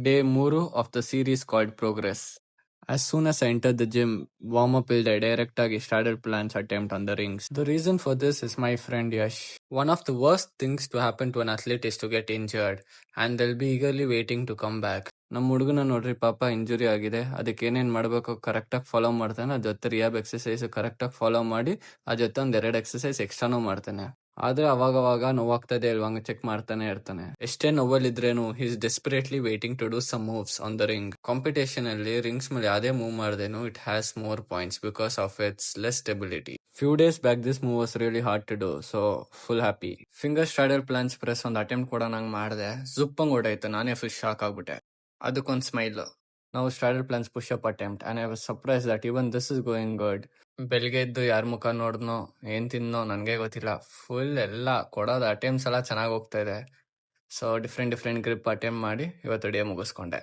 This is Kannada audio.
Day 3 of the series called Progress. As soon as I entered the gym, warm up I directly started plans attempt on the rings. The reason for this is my friend Yash. One of the worst things to happen to an athlete is to get injured and they'll be eagerly waiting to come back. ನಮ್ಮ ಹುಡುಗನ ನೋಡ್ರಿ ಪಾಪ ಇಂಜುರಿ ಆಗಿದೆ, ಅದಕ್ಕೆ ಏನೇನ್ ಮಾಡಬೇಕು ಕರೆಕ್ಟಾಗಿ ಫಾಲೋ ಮಾಡ್ತಾನೆ, ಅದ್ರ ಜೊತೆ ರಿಯಾಬ್ ಎಕ್ಸಸೈಸ್ ಕರೆಕ್ಟಾಗಿ ಫಾಲೋ ಮಾಡಿ ಆ ಜೊತೆ ಒಂದ್ 2 ಎಕ್ಸಸೈಸ್ ಎಕ್ಸ್ಟ್ರಾನು ಮಾಡ್ತಾನೆ. ಆದ್ರೆ ಅವಾಗ ನೋವಾಗ್ತದೆ ಇಲ್ವಾ ಚೆಕ್ ಮಾಡ್ತಾನೆ ಇರ್ತಾನೆ. ಎಷ್ಟೇ ನೋವಲ್ಲಿದ್ರೇನು he is desperately waiting to do some moves on the ring. Competition ಅಲ್ಲಿ ರಿಂಗ್ಸ್ ಮೇಲೆ ಯಾವ್ದೇ ಮೂವ್ ಮಾಡ್ದೇನು it has more points because of its less stability. Few days back this move was really hard to do, so full happy. Finger straddle planche press ಒಂದು ಅಟೆಂಪ್ಟ್ ಕೂಡ ನಂಗೆ ಮಾಡಿದೆ, ಜುಪ್ಪಂಗ್ ಓಡಾಯ್ತು, ನಾನೇ ಫುಲ್ ಶಾಕ್ ಆಗ್ಬಿಟ್ಟೆ. ಅದಕ್ಕೊಂದು ಸ್ಮೈಲ್. ನಾವು straddle planche push up attempt and I was surprised that even this is going good. ಬೆಳಿಗ್ಗೆ ಎದ್ದು ಯಾರ ಮುಖ ನೋಡಿದ್ನೋ ಏನ್ ತಿನ್ನೋ ನನಗೆ ಗೊತ್ತಿಲ್ಲ, ಫುಲ್ ಎಲ್ಲ ಕೊಡೋದು ಅಟೆಂಪ್ಟ್ಸ್ ಎಲ್ಲ ಚೆನ್ನಾಗಿ ಹೋಗ್ತಾ ಇದೆ. ಸೊ ಡಿಫ್ರೆಂಟ್ ಗ್ರಿಪ್ ಅಟೆಂಪ್ಟ್ ಮಾಡಿ ಇವತ್ತು ಡೇ ಮುಗಿಸ್ಕೊಂಡೆ.